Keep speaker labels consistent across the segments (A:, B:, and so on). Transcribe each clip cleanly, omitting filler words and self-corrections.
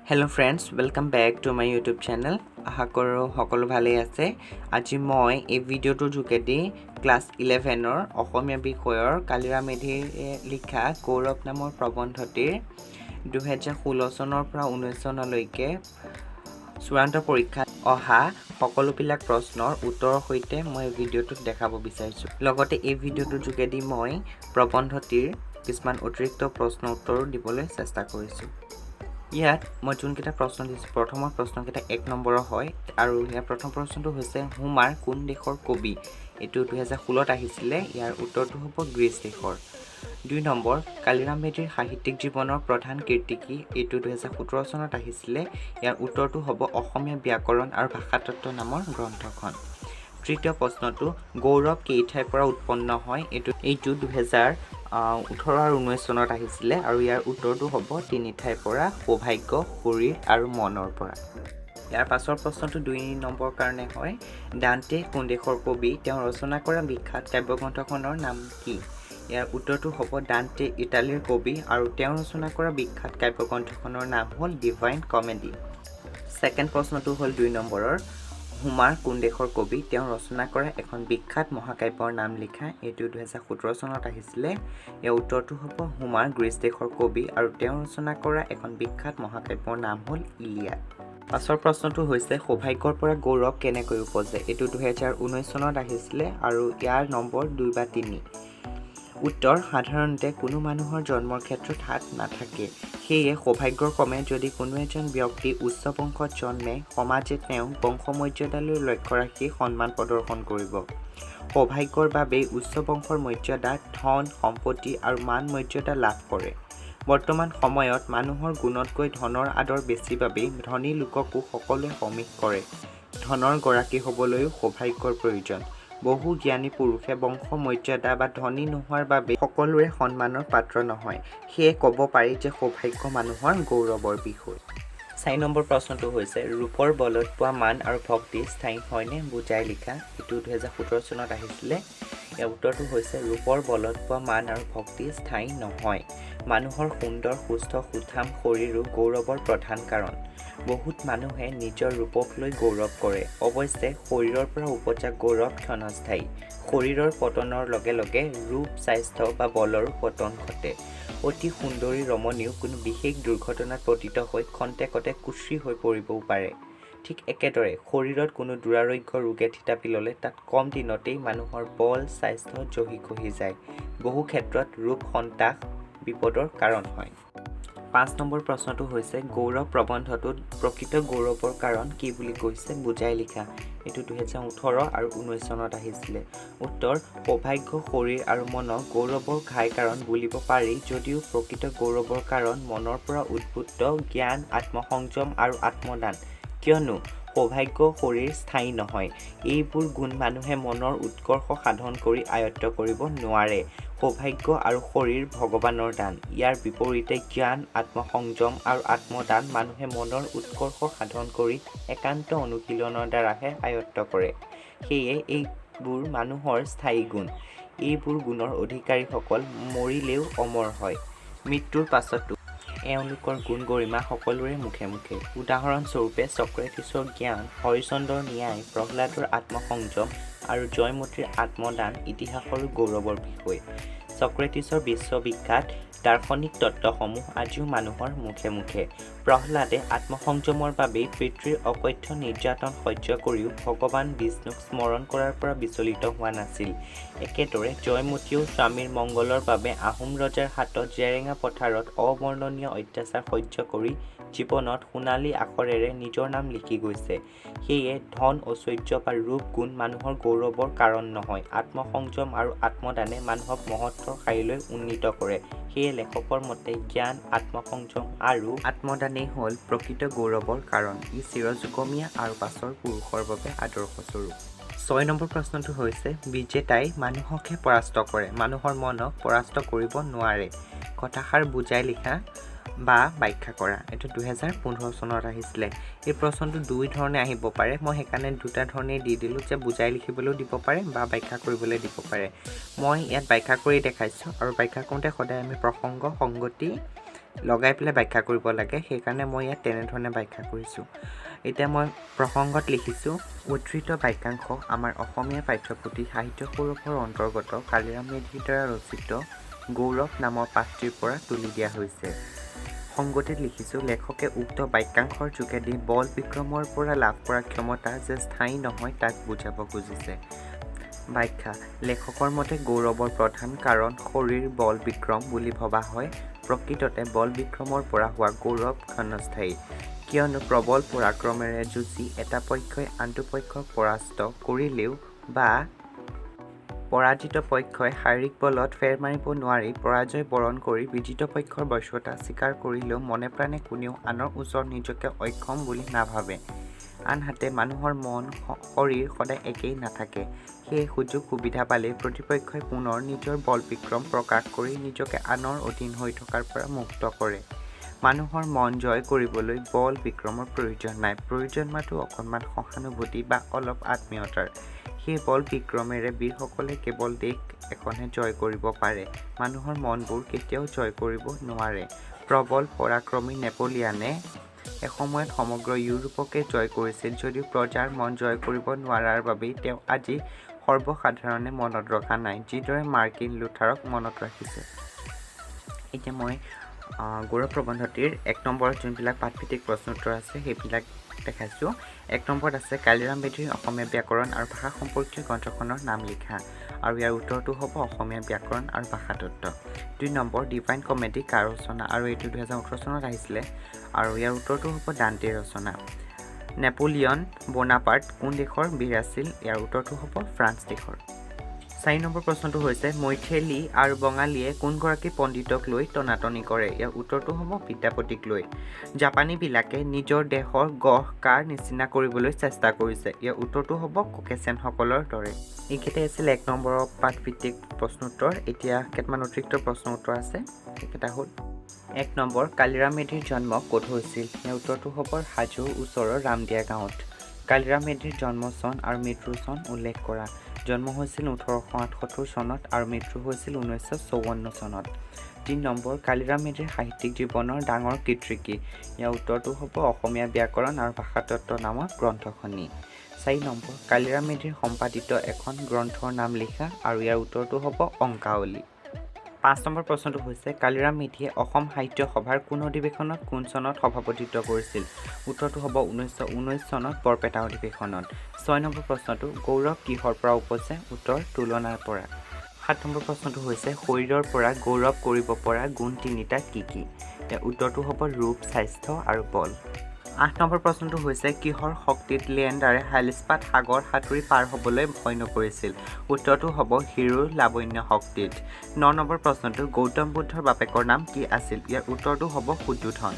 A: Hello friends, welcome back to my YouTube channel. আশা কৰোঁ সকলো ভালেই আছে। আজি মই এই ভিডিঅ'টোৰ যোগেদি ক্লাছ 11ৰ অসমীয়া বিষয়ৰ কালিৰা মেধিৰ লিখা গৌৰৱ নামৰ প্ৰবন্ধটিৰ 2016 চনৰ পৰা 19 চনলৈকে চূড়ান্ত পৰীক্ষাত অহা সকলোবিলাক প্ৰশ্নৰ উত্তৰৰ সৈতে মই ভিডিঅ'টোত দেখাব বিচাৰিছোঁ। লগতে এই ভিডিঅ'টোৰ যোগেদি মই প্ৰবন্ধটিৰ কিছুমান অতিৰিক্ত প্ৰশ্ন উত্তৰো দিবলৈ চেষ্টা কৰিছোঁ। ইয়াত মই যোনকেইটা প্ৰশ্ন দিছোঁ প্ৰথমৰ প্ৰশ্নকেইটা 1 নম্বৰৰ হয় আৰু ইয়াৰ প্ৰথম প্ৰশ্নটো হৈছে হুমাৰ কোন দেশৰ কবি? এইটো 2016ত আহিছিলে। ইয়াৰ উত্তৰটো হ'ব গ্ৰীচ দেশৰ। 2 নম্বৰ কালিৰাম মেধিৰ সাহিত্যিক জীৱনৰ প্ৰধান কীৰ্তি কি? এইটো 2017 চনত আহিছিলে। ইয়াৰ উত্তৰটো হ'ব অসমীয়া ব্যাকৰণ আৰু ভাষাতত্ত্ব নামৰ গ্ৰন্থখন। তৃতীয় প্ৰশ্নটো গৌৰৱ কেই ঠাইৰ পৰা উৎপন্ন হয়? এইটো 2018 আৰু 19 চনত আহিছিলে আৰু ইয়াৰ উত্তৰটো হ'ব 3 ঠাইৰ পৰা সৌভাগ্য, শৰীৰ আৰু মনৰ পৰা। ইয়াৰ পাছৰ প্ৰশ্নটো 2 নম্বৰ কাৰণে হয় ডান্তে কোন দেশৰ কবি? তেওঁ ৰচনা কৰা বিখ্যাত কাব্যগ্ৰন্থখনৰ নাম কি? ইয়াৰ উত্তৰটো হ'ব ডান্তে ইটালীৰ কবি আৰু তেওঁ ৰচনা কৰা বিখ্যাত কাব্যগ্ৰন্থখনৰ নাম হ'ল ডিভাইন কমেডি। ছেকেণ্ড প্ৰশ্নটো হ'ল 2 নম্বৰৰ হুমাৰ কোন দেশৰ কবি? তেওঁ ৰচনা কৰা এখন বিখ্যাত মহাকাব্যৰ নাম লিখা। এইটো 2017 চনত আহিছিলে। ইয়াৰ উত্তৰটো হ'ব হুমাৰ গ্ৰীচ দেশৰ কবি আৰু তেওঁ ৰচনা কৰা এখন বিখ্যাত মহাকাব্যৰ নাম হ'ল ইলিয়াড। পাছৰ প্ৰশ্নটো হৈছে সৌভাগ্যৰ পৰা গৌৰৱ কেনেকৈ উপজে? এইটো 2019 চনত আহিছিলে আৰু ইয়াৰ নম্বৰ 2 বা 3। উত্তৰ সাধাৰণতে কোনো মানুহৰ জন্মৰ ক্ষেত্ৰত হাত নাথাকে। সেয়ে সৌভাগ্যৰ ক্ৰমে যদি কোনো এজন ব্যক্তি উচ্চ বংশত জন্মে সমাজে তেওঁক বংশমৰ্যাদালৈ লক্ষ্য ৰাখি সন্মান প্ৰদৰ্শন কৰিব। সৌভাগ্যৰ বাবেই উচ্চ বংশৰ মৰ্যাদা, ধন, সম্পত্তি আৰু মান মৰ্যাদা লাভ কৰে। বৰ্তমান সময়ত মানুহৰ গুণতকৈ ধনৰ আদৰ বেছি বাবেই ধনী লোককো সকলোৱে সমীহ কৰে। ধনৰ গৰাকী হ'বলৈও সৌভাগ্যৰ প্ৰয়োজন। বহু জ্ঞানী পুৰুষে বংশ মৰ্যাদা বা ধনী নোহোৱাৰ বাবে সকলোৰে সন্মানৰ পাত্ৰ নহয়। সেয়ে ক'ব পাৰি যে সৌভাগ্য মানুহৰ গৌৰৱৰ বিষয়। 4 নম্বৰ প্ৰশ্নটো হৈছে ৰূপৰ বলত পোৱা মান আৰু ভক্তি স্থায়ী হয়নে? বুজাই লিখা। এইটো 2017 চনত আহিছিলে। ইয়াৰ উত্তৰটো হৈছে ৰূপৰ বলত পোৱা মান আৰু ভক্তি স্থায়ী নহয়। মানুহৰ সুন্দৰ সুস্থ সুঠাম শৰীৰো গৌৰৱৰ প্ৰধান কাৰণ। বহুত মানুহে নিজৰ ৰূপক লৈ গৌৰৱ কৰে। অৱশ্যে শৰীৰৰ পৰা উপজা গৌৰৱ ক্ষণস্থায়ী। শৰীৰৰ পতনৰ লগে লগে ৰূপ, স্বাস্থ্য বা বলৰো পতন ঘটে। অতি সুন্দৰী ৰমণীও কোনো বিশেষ দুৰ্ঘটনাত পতিত হৈ খন্তেকতে কুশ্ৰী হৈ পৰিবও পাৰে। ঠিক একেদৰে শৰীৰত কোনো দুৰাৰোগ্য ৰোগে থিতাপি ল'লে তাত কম দিনতেই মানুহৰ বল, স্বাস্থ্য জহি খহি যায়। বহু ক্ষেত্ৰত ৰূপ সন্তাস বিপদৰ কাৰণ হয়। 5 নম্বৰ প্ৰশ্নটো হৈছে গৌৰৱ প্ৰবন্ধটোত প্ৰকৃত গৌৰৱৰ কাৰণ কি বুলি কৈছে? বুজাই লিখা। এইটো 2018 আৰু 19 চনত আহিছিলে। উত্তৰ সৌভাগ্য, শৰীৰ আৰু মনক গৌৰৱৰ ঘাই কাৰণ বুলিব পাৰি যদিও প্ৰকৃত গৌৰৱৰ কাৰণ মনৰ পৰা উদ্ভূত জ্ঞান, আত্মসংযম আৰু আত্মদান। কিয়নো সৌভাগ্য, শৰীৰ স্থায়ী নহয়। এইবোৰ গুণ মানুহে মনৰ উৎকৰ্ষ সাধন কৰি আয়ত্ত কৰিব নোৱাৰে। সৌভাগ্য আৰু শৰীৰ ভগৱানৰ দান। ইয়াৰ বিপৰীতে জ্ঞান, আত্মসংযম আৰু আত্মদান মানুহে মনৰ উৎকৰ্ষ সাধন কৰি একান্ত অনুশীলনৰ দ্বাৰাহে আয়ত্ত কৰে। সেয়ে এইবোৰ মানুহৰ স্থায়ী গুণ। এইবোৰ গুণৰ অধিকাৰীসকল মৰিলেও অমৰ হয়। মৃত্যুৰ পাছতো এওঁলোকৰ গুণ গৰিমা সকলোৰে মুখে মুখে। উদাহৰণস্বৰূপে চক্ৰেটিছৰ জ্ঞান, হৰিশ্চন্দ্ৰৰ ন্যায়, প্ৰহ্লাদৰ আত্মসংযম আৰু জয়মতীৰ আত্মদান ইতিহাসৰো গৌৰৱৰ বিষয়। চক্ৰেটিছৰ বিশ্ববিখ্যাত দাৰ্শনিক তত্ত্বসমূহ আজিও মানুহৰ মুখে মুখে। প্ৰহ্লাদে আত্মসংযমৰ বাবেই পিতৃৰ অকথ্য নিৰ্যাতন সহ্য কৰিও ভগৱান বিষ্ণুক স্মৰণ কৰাৰ পৰা বিচলিত হোৱা নাছিল। একেদৰে জয়মতীয়েও স্বামীৰ মংগলৰ বাবে আহোম ৰজাৰ হাতত জেৰেঙা পথাৰত অবৰ্ণনীয় অত্যাচাৰ সহ্য কৰি জীৱনত সোণালী আখৰেৰে নিজৰ নাম লিখি গৈছে। সেয়ে ধন, ঐশ্বৰ্য বা ৰূপ গুণ মানুহৰ গৌৰৱৰ কাৰণ নহয়। আত্মসংযম আৰু আত্মদানে মানুহক মহত্বৰ শাৰীলৈ উন্নীত কৰে। সেয়ে লেখকৰ মতে জ্ঞান, আত্মসংযম আৰু আত্মদানেই হ'ল প্ৰকৃত গৌৰৱৰ কাৰণ। ই চিৰযুগমীয়া আৰু পাছৰ পুৰুষৰ বাবে আদৰ্শস্বৰূপ। 6 নম্বৰ প্ৰশ্নটো হৈছে বিজেতাই মানুহকহে পৰাস্ত কৰে, মানুহৰ মনক পৰাস্ত কৰিব নোৱাৰে। কথাষাৰ বুজাই লিখা বা ব্যাখ্যা কৰা। এইটো 2015 চনত আহিছিলে। এই প্ৰশ্নটো 2 ধৰণে আহিব পাৰে। মই সেইকাৰণে 2টা ধৰণেই দি দিলোঁ যে বুজাই লিখিবলৈও দিব পাৰে বা ব্যাখ্যা কৰিবলৈ দিব পাৰে। মই ইয়াত ব্যাখ্যা কৰি দেখাইছোঁ আৰু ব্যাখ্যা কৰোঁতে সদায় আমি প্ৰসংগ, সংগতি লগাই পেলাই ব্যাখ্যা কৰিব লাগে সেইকাৰণে মই ইয়াত তেনেধৰণে ব্যাখ্যা কৰিছোঁ এতিয়া মই প্ৰসংগত লিখিছোঁ উদ্ধৃত বাক্যাংশ আমাৰ অসমীয়া পাঠ্যপুথি সাহিত্য সৌৰভৰ অন্তৰ্গত কালিৰাম মেধিৰ দ্বাৰা ৰচিত গৌৰৱ নামৰ পাঠটিৰ পৰা তুলি দিয়া হৈছে সংগতিত লিখিছোঁ লেখকে উক্ত বাক্যাংশৰ যোগেদি বল বিক্ৰমৰ পৰা লাভ কৰা ক্ষমতা যে স্থায়ী নহয় তাক বুজাব খুজিছে ব্যাখ্যা লেখকৰ মতে গৌৰৱৰ প্ৰধান কাৰণ শৰীৰ বল বিক্ৰম বুলি ভবা হয় প্ৰকৃততে বল বিক্ৰমৰ পৰা হোৱা গৌৰৱ ক্ষণস্থায়ী কিয়নো প্ৰবল পৰাক্ৰমেৰে যুঁজি এটা পক্ষই আনটো পক্ষক পৰাস্ত কৰিলেও বা পৰাজিত পক্ষই শাৰীৰিক বলত ফেৰ মাৰিব নোৱাৰি পৰাজয় বৰণ কৰি বিজিত পক্ষৰ বশ্যতা স্বীকাৰ কৰিলেও মনে প্ৰাণে কোনেও আনৰ ওচৰত নিজকে অক্ষম বুলি নাভাবে আনহাতে মানুহৰ মন শৰীৰ সদায় একেই নাথাকে সেই সুযোগ সুবিধা পালে প্ৰতিপক্ষই পুনৰ নিজৰ বল বিক্ৰম প্ৰকাশ কৰি নিজকে আনৰ অধীন হৈ থকাৰ পৰা মুক্ত কৰে মানুহৰ মন জয় কৰিবলৈ বল বিক্ৰমৰ প্ৰয়োজন নাই প্ৰয়োজন মাথো অকণমান সহানুভূতি বা অলপ আত্মীয়তাৰ সেই বল বিক্ৰমেৰে বীৰসকলে কেৱল দেশ এখনে জয় কৰিব পাৰে মানুহৰ মনবোৰ কেতিয়াও জয় কৰিব নোৱাৰে প্ৰবল পৰাক্ৰমী নেপোলিয়ানে এসময়ত সমগ্ৰ ইউৰোপকে জয় কৰিছিল যদিও প্ৰজাৰ মন জয় কৰিব নোৱাৰাৰ বাবেই তেওঁ আজি সৰ্বসাধাৰণে মনত ৰখা নাই যিদৰে মাৰ্কিন লুথাৰক মনত ৰাখিছে এতিয়া মই গৌৰৱ প্ৰবন্ধটিৰ 1 নম্বৰত যোনবিলাক পাঠভিত্তিক প্ৰশ্ন উত্তৰ আছে সেইবিলাক দেখাইছোঁ 1 নম্বৰত আছে কালিৰাম মেধিৰ অসমীয়া ব্যাকৰণ আৰু ভাষা সম্পৰ্কীয় গ্ৰন্থখনৰ নাম লিখা আৰু ইয়াৰ উত্তৰটো হ'ব অসমীয়া ব্যাকৰণ আৰু ভাষাতত্ত্ব 2 নম্বৰ ডিভাইন কমেডি কাৰ ৰচনা আৰু এইটো 2018 চনত আহিছিলে আৰু ইয়াৰ উত্তৰটো হ'ব ডান্টেৰ ৰচনা নেপোলিয়ন বনাপাৰ্ট কোন দেশৰ বীৰ আছিল ইয়াৰ উত্তৰটো হ'ব ফ্ৰান্স দেশৰ 4 নম্বৰ প্ৰশ্নটো হৈছে মৈথিলী আৰু বঙালীয়ে কোনগৰাকী পণ্ডিতক লৈ টনাটনি কৰে ইয়াৰ উত্তৰটো হ'ব বিদ্যাপতিক লৈ জাপানীবিলাকে নিজৰ দেশৰ গঢ় কাৰ নিচিনা কৰিবলৈ চেষ্টা কৰিছে ইয়াৰ উত্তৰটো হ'ব ককেচিয়ানসকলৰ দৰে এইকেইটাই আছিল 1 নম্বৰৰ পাঠভিত্তিক প্ৰশ্ন উত্তৰ এতিয়া কেইটামান অতিৰিক্ত প্ৰশ্ন উত্তৰ আছে এইকেইটা হ'ল 1 নম্বৰ কালিৰাম মেধিৰ জন্ম ক'ত হৈছিল ইয়াৰ উত্তৰটো হ'ব হাজোৰ ওচৰৰ ৰামদিয়া গাঁৱত কালিৰাম মেধিৰ জন্ম চন আৰু মৃত্যু চন উল্লেখ কৰা জন্ম হৈছিল 1878 চনত আৰু মৃত্যু হৈছিল 1954 চনত 3 নম্বৰ কালিৰাম মেধিৰ সাহিত্যিক জীৱনৰ ডাঙৰ কীৰ্তি কি ইয়াৰ উত্তৰটো হ'ব অসমীয়া ব্যাকৰণ আৰু ভাষাতত্ত্ব নামৰ গ্ৰন্থখনি 4 নম্বৰ কালিৰাম মেধিৰ সম্পাদিত এখন গ্ৰন্থৰ নাম লিখা আৰু ইয়াৰ উত্তৰটো হ'ব অংকাৱলী 5 নম্বৰ প্ৰশ্নটো হৈছে কালিৰাম মেধিয়ে অসম সাহিত্য সভাৰ কোন অধিৱেশনত কোন চনত সভাপতিত্ব কৰিছিল উত্তৰটো হ'ব 1919 চনত বৰপেটা অধিৱেশনত 6 নম্বৰ প্ৰশ্নটো গৌৰৱ কিহৰ পৰা উপজে উত্তৰ তুলনাৰ পৰা 7 নম্বৰ প্ৰশ্নটো হৈছে শৰীৰৰ পৰা গৌৰৱ কৰিব পৰা গুণ তিনিটা কি কি ইয়াৰ উত্তৰটো হ'ব ৰূপ স্বাস্থ্য আৰু বল 8 নম্বৰ প্ৰশ্নটো হৈছে কিহৰ শক্তিত লিয়েণ্ডাৰে হাইলিস্পাত সাগৰ সাঁতুৰি পাৰ হ'বলৈ ভয় নকৰিছিল উত্তৰটো হ'ব হিৰোৰ লাৱণ্য শক্তিত 9 নম্বৰ প্ৰশ্নটো গৌতম বুদ্ধৰ বাপেকৰ নাম কি আছিল ইয়াৰ উত্তৰটো হ'ব শুদ্ধোধন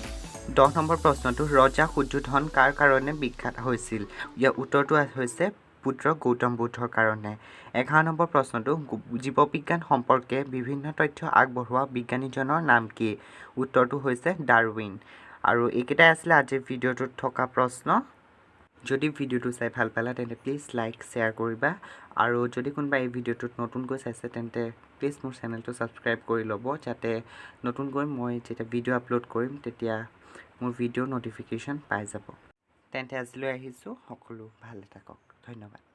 A: 10 নম্বৰ প্ৰশ্নটো ৰজা শুদ্ধোধন কাৰ কাৰণে বিখ্যাত হৈছিল ইয়াৰ উত্তৰটো হৈছে পুত্ৰ গৌতম বুদ্ধৰ কাৰণে 11 নম্বৰ প্ৰশ্নটো জীৱবিজ্ঞান সম্পৰ্কে বিভিন্ন তথ্য আগবঢ়োৱা বিজ্ঞানীজনৰ নাম কি উত্তৰটো হৈছে ডাৰউইন আৰু এইকেইটাই আছিলে আজিৰ ভিডিঅ'টোত থকা প্ৰশ্ন যদি ভিডিঅ'টো চাই ভাল পালা তেন্তে প্লিজ লাইক শ্বেয়াৰ কৰিবা আৰু যদি কোনোবা এই ভিডিঅ'টোত নতুনকৈ চাইছে তেন্তে প্লিজ মোৰ চেনেলটো ছাবস্ক্ৰাইব কৰি ল'ব যাতে নতুনকৈ মই যেতিয়া ভিডিঅ' আপলোড কৰিম তেতিয়া মোৰ ভিডিঅ' ন'টিফিকেশ্যন পাই যাব তেন্তে আজিলৈ আহিছোঁ সকলো ভালে থাকক ধন্যবাদ